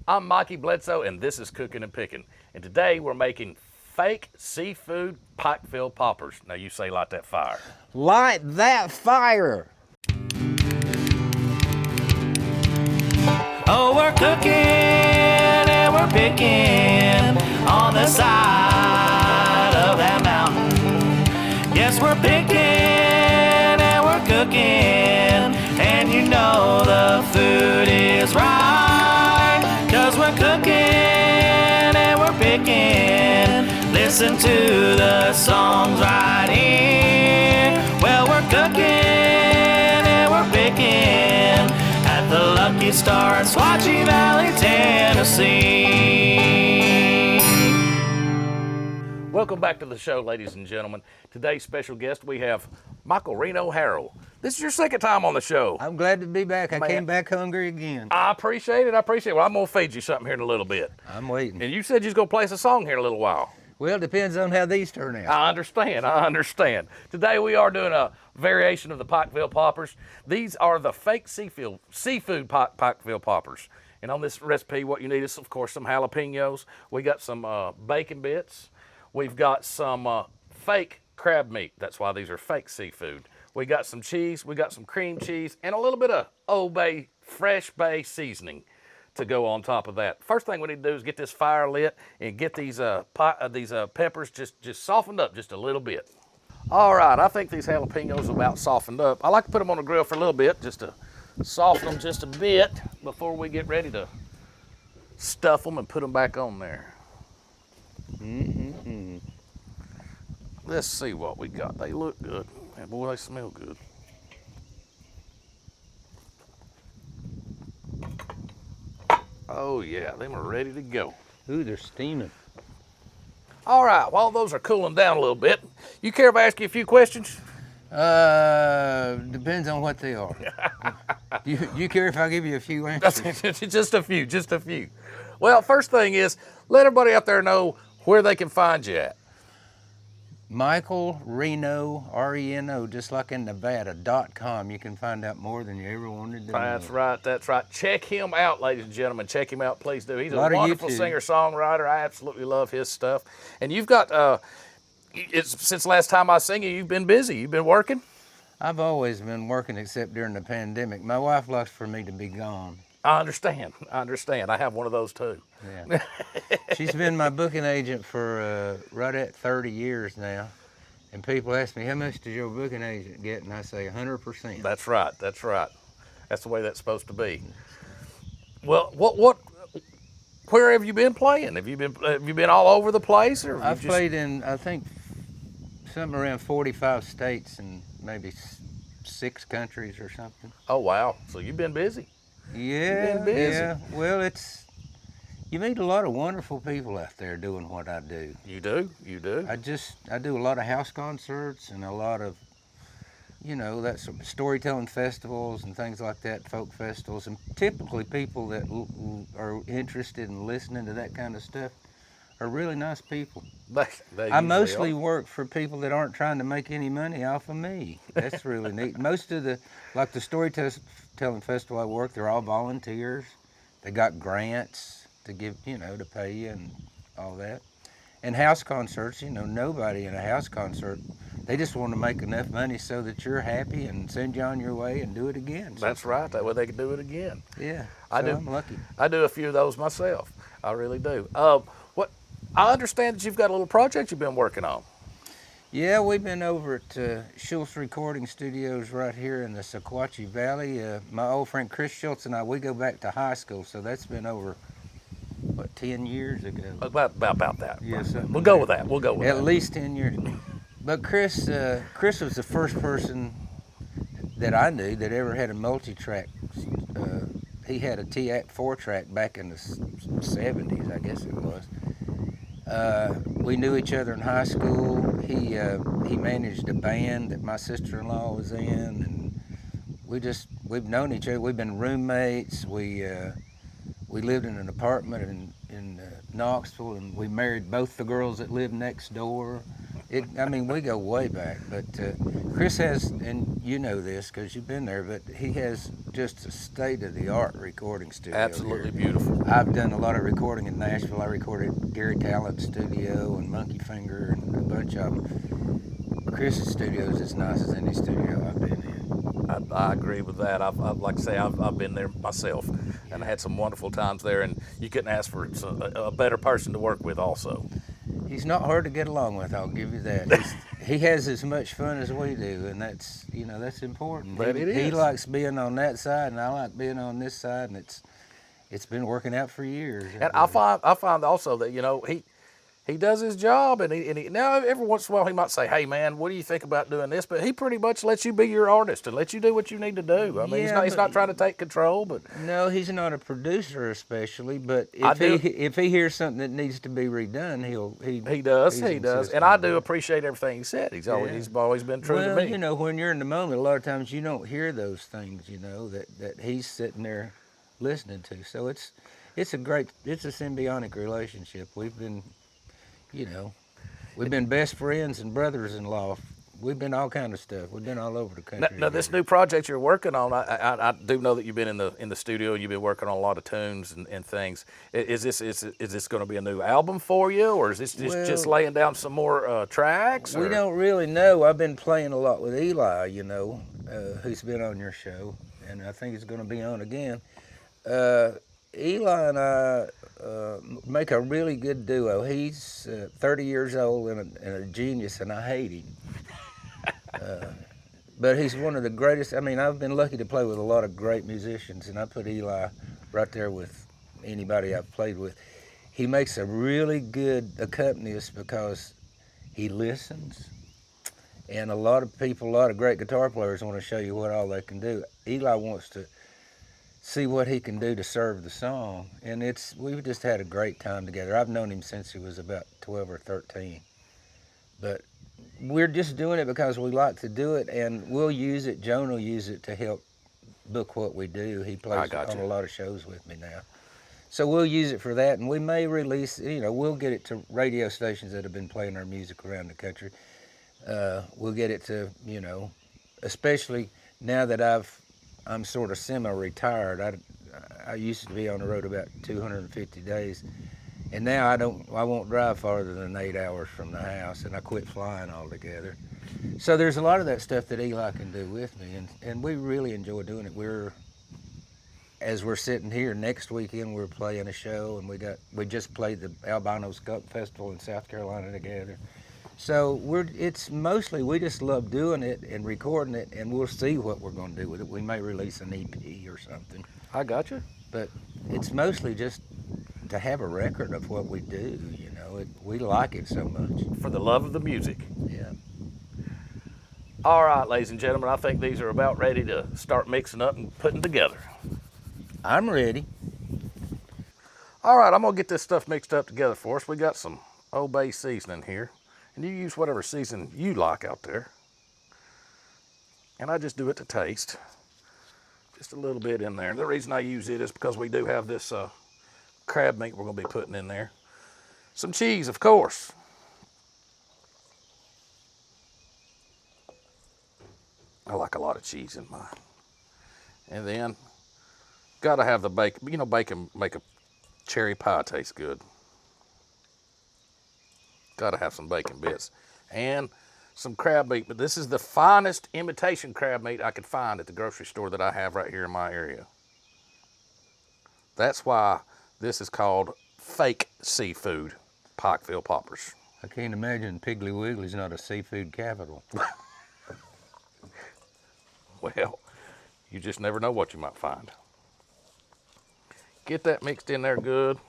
I'm Mikey Bledsoe, and this is Cookin'&Pickin. And today we're making fake seafood Pikeville Poppers. Now you say light that fire. Light that fire! Oh, we're cooking and we're picking on the side of that mountain. Yes, we're picking and we're cooking, and you know the food is right, 'cause we're cooking and we're picking. Listen to the songs right here. Well, we're cooking and we're picking at the Lucky Starr in Swatchy Valley, Tennessee. Welcome back to the show, ladies and gentlemen. Today's special guest, we have Michael Reno Harrell. This is your second time on the show. I'm glad to be back. I Man. came back hungry again. I appreciate it. Well, I'm going to feed you something here in a little bit. I'm waiting. And you said you was going to play us a song here in a little while. Well, it depends on how these turn out. I understand. Today we are doing a variation of the Pikeville Poppers. These are the fake seafood Pikeville Poppers. And on this recipe, what you need is, of course, some jalapenos. We got some bacon bits. We've got some fake crab meat. That's why these are fake seafood. We got some cheese. We got some cream cheese and a little bit of Old Bay, fresh bay seasoning to go on top of that. First thing we need to do is get this fire lit and get these peppers just softened up just a little bit. All right, I think these jalapenos are about softened up. I like to put them on the grill for a little bit just to soften them just a bit before we get ready to stuff them and put them back on there. Let's see what we got. They look good. And boy, they smell good. Oh yeah, them are ready to go. Ooh, they're steaming. All right, while those are cooling down a little bit, you care if I ask you a few questions? Depends on what they are. you care if I give you a few answers? just a few. Well, first thing is, let everybody out there know where they can find you at. Michael Reno, R-E-N-O, just like in Nevada.com. You can find out more than you ever wanted to know. That's right. Check him out, ladies and gentlemen. Check him out, please do. He's a Lot of wonderful YouTube. singer-songwriter. I absolutely love his stuff. And you've got, since last time I seen you, you've been busy. You've been working? I've always been working except during the pandemic. My wife likes for me to be gone. I understand. I have one of those too. Yeah. She's been my booking agent for right at 30 years now. And people ask me, how much does your booking agent get? And I say 100%. That's right. That's the way that's supposed to be. Well, where have you been playing? Have you been all over the place? Or I've played in, I think, something around 45 states and maybe 6 countries or something. Oh, wow. So you've been busy. Yeah, You've been busy. yeah. Well, you meet a lot of wonderful people out there doing what I do. You do? I do a lot of house concerts and a lot of, that's storytelling festivals and things like that, folk festivals. And typically people that are interested in listening to that kind of stuff are really nice people. They I mostly work for people that aren't trying to make any money off of me. That's really neat. Most of the storytelling festival I work, they're all volunteers. They got grants to give, to pay you and all that. And house concerts, nobody in a house concert, they just want to make enough money so that you're happy and send you on your way and do it again. That's right. That way they can do it again. Yeah, I'm lucky. I do a few of those myself. I really do. I understand that you've got a little project you've been working on. Yeah, we've been over at Schultz Recording Studios right here in the Sequatchie Valley. My old friend Chris Schultz and I, we go back to high school, so that's been over, 10 years ago? About that. Yeah, something We'll like go that. with that. We'll go with At that. least 10 years. But Chris was the first person that I knew that ever had a multi-track. He had a T-Act 4-track back in the 70s, I guess it was. We knew each other in high school. He managed a band that my sister-in-law was in, and we've known each other. We've been roommates. We lived in an apartment in Knoxville, and we married both the girls that lived next door. I mean, we go way back, but Chris has, and you know this because you've been there, but he has just a state-of-the-art recording studio. Absolutely here. beautiful. I've done a lot of recording in Nashville. I recorded Gary Tallent's studio and Monkey Finger and a bunch of them. Chris's studio is as nice as any studio I've been in. I agree with that. Like I say, I've been there myself, and I had some wonderful times there, and you couldn't ask for a better person to work with also. He's not hard to get along with, I'll give you that. He has as much fun as we do, and that's important. But it is. He likes being on that side, and I like being on this side, and it's been working out for years. And I find also that he does his job, and he now every once in a while he might say, "Hey man, what do you think about doing this?" But he pretty much lets you be your artist and lets you do what you need to do. I mean, he's not trying to take control, but no, he's not a producer especially. But if he hears something that needs to be redone, he does, and I do appreciate everything he said. He's always been true to me. You know, when you're in the moment, a lot of times you don't hear those things. You know that he's sitting there listening to. So it's a symbiotic relationship. We've been best friends and brothers-in-law. We've been all kind of stuff. We've been all over the country. Now this new project you're working on, I do know that you've been in the studio and you've been working on a lot of tunes and things. Is this going to be a new album for you, or is this just laying down some more tracks? We don't really know. I've been playing a lot with Eli, who's been on your show, and I think he's going to be on again. Eli and I make a really good duo. He's 30 years old and a genius, and I hate him. But he's one of the greatest. I mean, I've been lucky to play with a lot of great musicians, and I put Eli right there with anybody I've played with. He makes a really good accompanist because he listens, and a lot of great guitar players want to show you what all they can do. Eli wants to see what he can do to serve the song, and we've just had a great time together. I've known him since he was about 12 or 13, but we're just doing it because we like to do it, and we'll use it. Joan will use it to help book what we do. He plays on a lot of shows with me now, so we'll use it for that, and we may release, we'll get it to radio stations that have been playing our music around the country. We'll get it to, especially now that I'm sort of semi-retired. I used to be on the road about 250 days, and now I won't drive farther than 8 hours from the house, and I quit flying altogether. So there's a lot of that stuff that Eli can do with me, and we really enjoy doing it. As we're sitting here next weekend, we're playing a show, and we just played the Albino Skunk Festival in South Carolina together. So it's mostly, we just love doing it and recording it, and we'll see what we're going to do with it. We may release an EP or something. I got you. But it's mostly just to have a record of what we do, we like it so much. For the love of the music. Yeah. All right, ladies and gentlemen, I think these are about ready to start mixing up and putting together. I'm ready. All right, I'm going to get this stuff mixed up together for us. We got some Old Bay seasoning here. And you use whatever season you like out there. And I just do it to taste. Just a little bit in there. The reason I use it is because we do have this crab meat we're going to be putting in there. Some cheese, of course. I like a lot of cheese in mine. And then, got to have the bacon. Bacon make a cherry pie taste good. Got to have some bacon bits and some crab meat, but this is the finest imitation crab meat I could find at the grocery store that I have right here in my area. That's why this is called fake seafood Pikeville Poppers. I can't imagine Piggly Wiggly's not a seafood capital. Well, you just never know what you might find. Get that mixed in there good.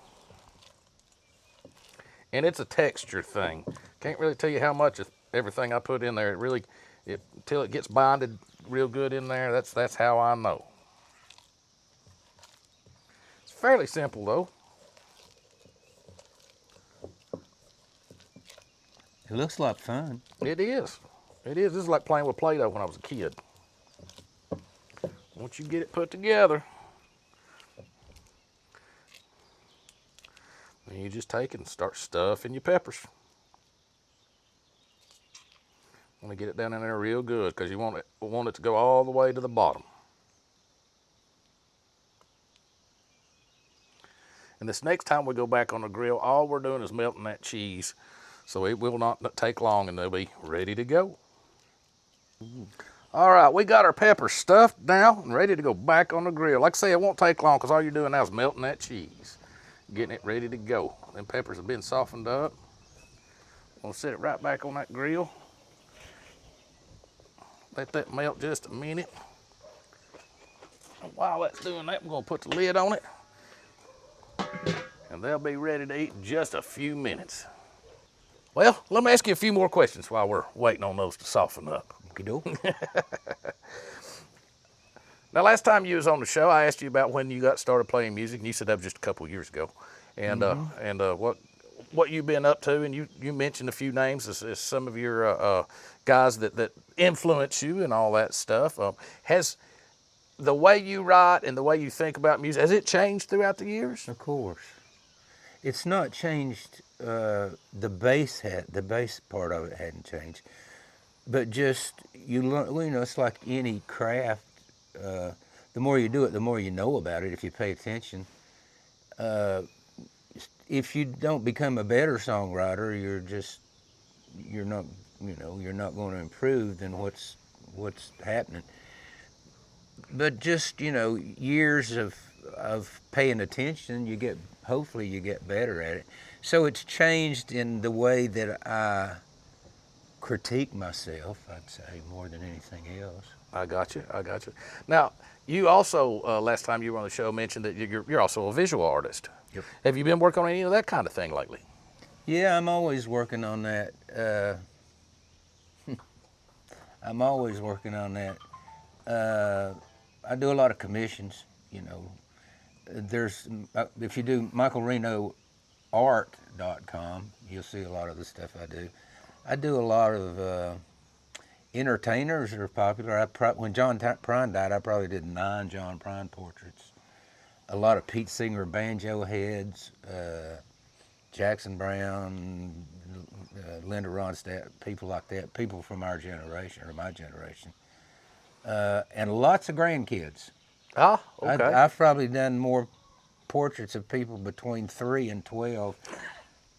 And it's a texture thing. Can't really tell you how much of everything I put in there. Until it gets bonded real good in there, that's how I know. It's fairly simple though. It looks like fun. It is. It is. This is like playing with Play-Doh when I was a kid. Once you get it put together, then you just take it and start stuffing your peppers. Let me get it down in there real good because you want it to go all the way to the bottom. And this next time we go back on the grill, all we're doing is melting that cheese. So it will not take long and they'll be ready to go. All right, we got our peppers stuffed now and ready to go back on the grill. Like I say, it won't take long because all you're doing now is melting that cheese, getting it ready to go. Them peppers have been softened up. We'll set it right back on that grill. Let that melt just a minute. And while that's doing that, we're gonna put the lid on it. And they'll be ready to eat in just a few minutes. Well, let me ask you a few more questions while we're waiting on those to soften up. Now, last time you was on the show, I asked you about when you got started playing music, and you said that was just a couple of years ago. And what you've been up to, and you mentioned a few names as some of your guys that influence you and all that stuff. Has the way you write and the way you think about music, has it changed throughout the years? Of course. It's not changed. The bass part of it hadn't changed, but just you learn. It's like any craft. The more you do it, the more you know about it. If you pay attention, if you don't become a better songwriter, you're not going to improve than what's happening. But just years of paying attention, hopefully you get better at it. So it's changed in the way that I critique myself, I'd say, more than anything else. I got you. Now, you also, last time you were on the show, mentioned that you're also a visual artist. Yep. Have you been working on any of that kind of thing lately? Yeah, I'm always working on that. I do a lot of commissions, There's, if you do Michael Reno Art.com, you'll see a lot of the stuff I do. I do a lot of entertainers that are popular. When John Prine died, I probably did 9 John Prine portraits. A lot of Pete Seeger banjo heads, Jackson Brown, Linda Ronstadt, people like that, people from our generation, or my generation. And lots of grandkids. Ah, okay. I've probably done more portraits of people between 3 and 12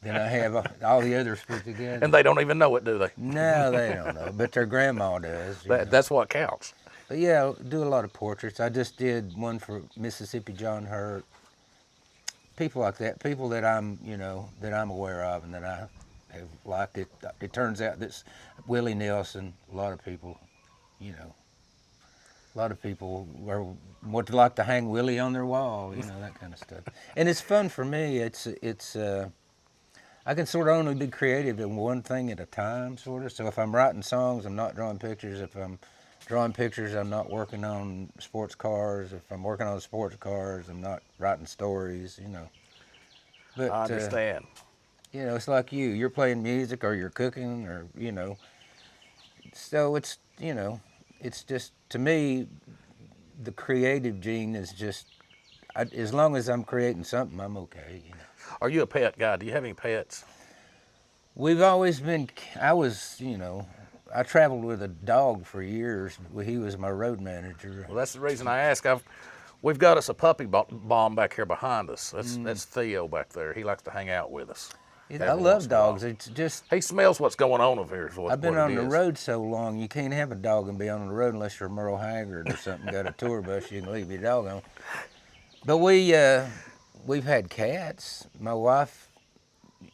than I have all the others put together. And they don't even know it, do they? No, they don't know, but their grandma does. That's what counts. But yeah, I do a lot of portraits. I just did one for Mississippi John Hurt. People like that, people that I'm aware of and that I have liked. It turns out that Willie Nelson, a lot of people would like to hang Willie on their wall, that kind of stuff. And it's fun for me. I can sort of only be creative in one thing at a time, sort of. So if I'm writing songs, I'm not drawing pictures. If I'm drawing pictures, I'm not working on sports cars. If I'm working on sports cars, I'm not writing stories, But, I understand. It's like you're playing music or you're cooking or, So it's, it's just, to me, the creative gene is just, as long as I'm creating something, I'm okay, Are you a pet guy? Do you have any pets? We've always been, I traveled with a dog for years. He was my road manager. Well, that's the reason I ask. We've got us a puppy bomb back here behind us. That's Theo back there. He likes to hang out with us. I love dogs. It's just... He smells what's going on over here. I've been on the road so long, you can't have a dog and be on the road unless you're Merle Haggard or something, got a tour bus you can leave your dog on. But we've had cats. My wife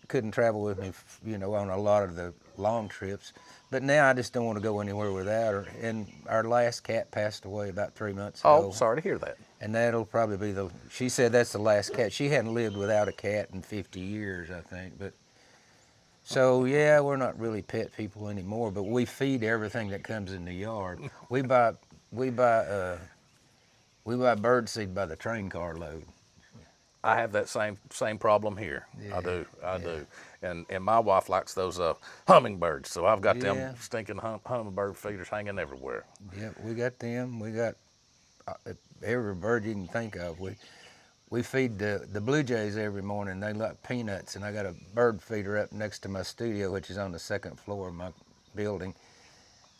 couldn't travel with me, on a lot of the long trips. But now I just don't want to go anywhere without her. And our last cat passed away about 3 months ago. Oh, sorry to hear that. And that'll probably be she said that's the last cat. She hadn't lived without a cat in 50 years, I think. But so, yeah, we're not really pet people anymore, but we feed everything that comes in the yard. We buy bird seed by the train car load. I have that same problem here. Yeah, I do. And my wife likes those hummingbirds, so I've got them stinking hummingbird feeders hanging everywhere. Yeah, we got them. We got every bird you can think of. We feed the blue jays every morning. They like peanuts, and I got a bird feeder up next to my studio, which is on the second floor of my building.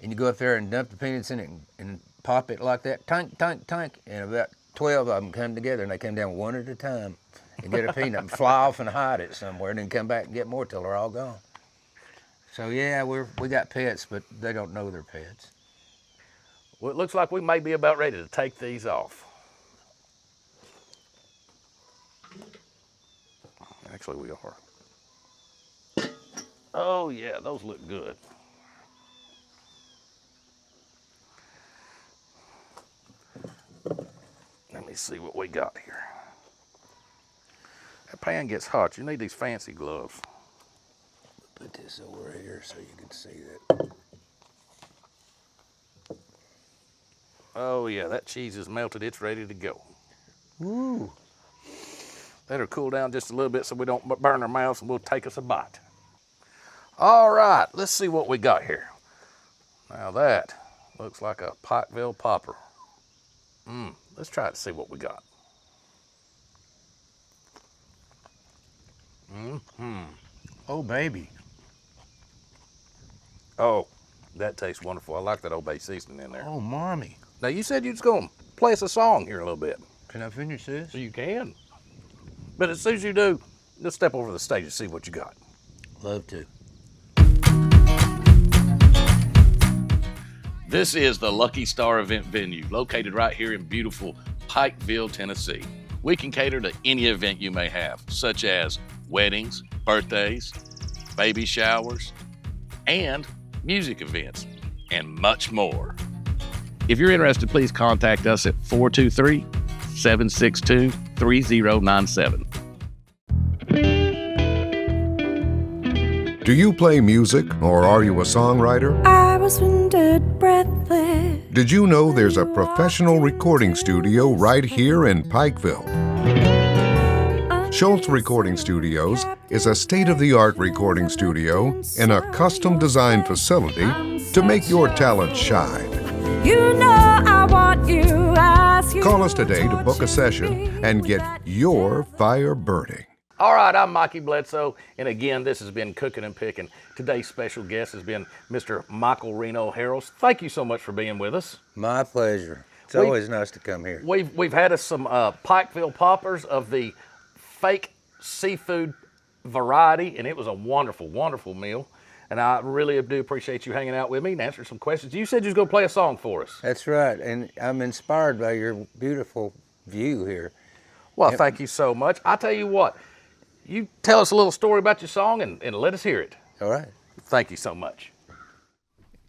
and you go up there and dump the peanuts in it and pop it like that, tank, tank, tank, and about 12 of them come together, and they come down one at a time and get a peanut and fly off and hide it somewhere, and then come back and get more till they're all gone. So yeah, we got pets, but they don't know they're pets. Well, it looks like we may be about ready to take these off. Actually, we are. Oh yeah, those look good. Let me see what we got here. That pan gets hot. You need these fancy gloves. Put this over here so you can see that. Oh yeah, that cheese is melted. It's ready to go. Woo. Let her cool down just a little bit so we don't burn our mouths, and we'll take us a bite. All right, let's see what we got here. Now that looks like a Pikeville popper. Let's try it to see what we got. Oh, baby. Oh, that tastes wonderful. I like that Old Bay seasoning in there. Oh, mommy. Now, you said you was going to play us a song here in a little bit. Can I finish this? You can. But as soon as you do, just step over the stage and see what you got. Love to. This is the Lucky Starr Event Venue, located right here in beautiful Pikeville, Tennessee. We can cater to any event you may have, such as weddings, birthdays, baby showers, and music events, and much more. If you're interested, please contact us at 423-762-3097. Do you play music, or are you a songwriter? I was winded, breathless. Did you know there's a professional recording studio right here in Pikeville? Schultz Recording Studios is a state-of-the-art recording studio in a custom-designed facility to make your talent shine. You know I want you. Ask you. Call us today to book a session and get your fire burning. All right, I'm Mikey Bledsoe, and again, this has been Cookin'&Pickin. Today's special guest has been Mr. Michael Reno Harrell. Thank you so much for being with us. My pleasure. It's always nice to come here. We've had us some Pikeville Poppers of the fake seafood variety, and it was a wonderful, wonderful meal. And I really do appreciate you hanging out with me and answering some questions. You said you was going to play a song for us. That's right, and I'm inspired by your beautiful view here. Well, thank you so much. I tell you what, you tell us a little story about your song and let us hear it. All right. Thank you so much.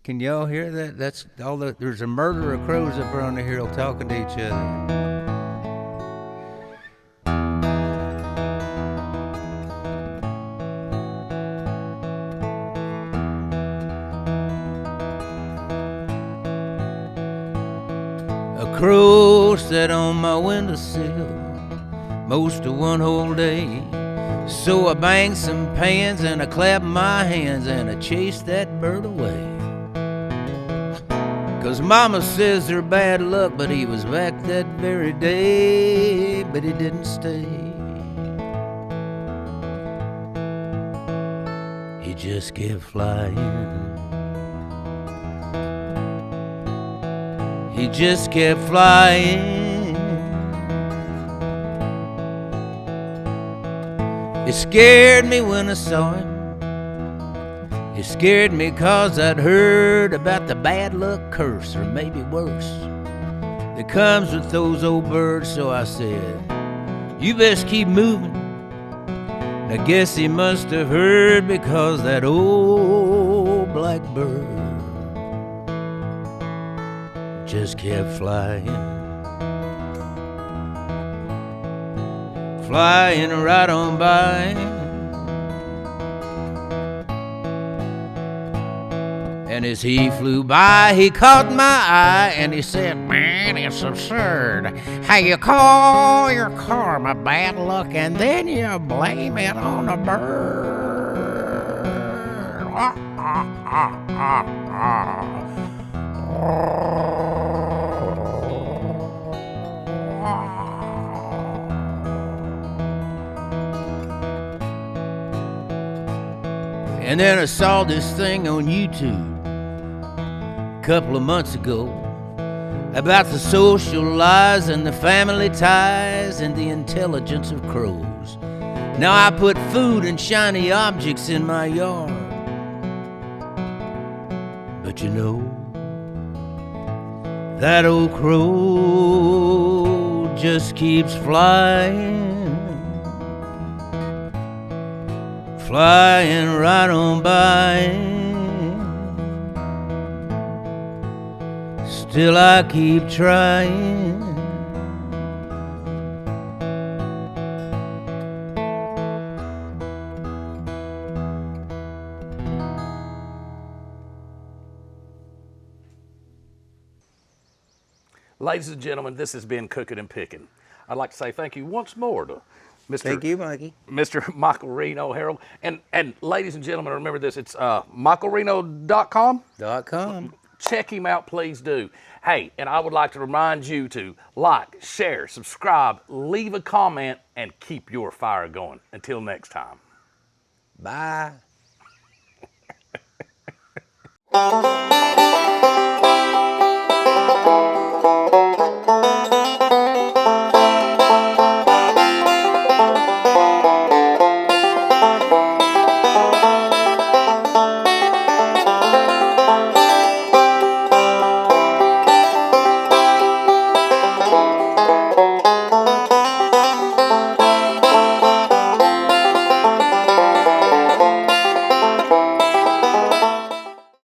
Can y'all hear that? That's all. There's a murder of crows up around the hill talking to each other. A crow sat on my windowsill most of one whole day. So I banged some pans and I clapped my hands and I chased that bird away. 'Cause mama says they're bad luck, but he was back that very day, but he didn't stay. He just kept flying. He just kept flying. It scared me when I saw him. It scared me 'cause I'd heard about the bad luck curse, or maybe worse, that comes with those old birds. So I said, you best keep moving. And I guess he must have heard, because that old blackbird just kept flying. Flying right on by. And as he flew by, he caught my eye, and he said, man, it's absurd how you call your karma bad luck and then you blame it on a bird. And then I saw this thing on YouTube couple of months ago about the social lies and the family ties and the intelligence of crows. Now I put food and shiny objects in my yard. But you know, that old crow just keeps flying, flying right on by. Still I keep trying. Ladies and gentlemen, this has been Cookin'&Pickin. I'd like to say thank you once more to Mr. Thank you, Mikey. Mr. Michael Reno Harrell. And ladies and gentlemen, remember this, it's michaelreno.com. .com. Check him out, please do. Hey, and I would like to remind you to like, share, subscribe, leave a comment, and keep your fire going. Until next time. Bye.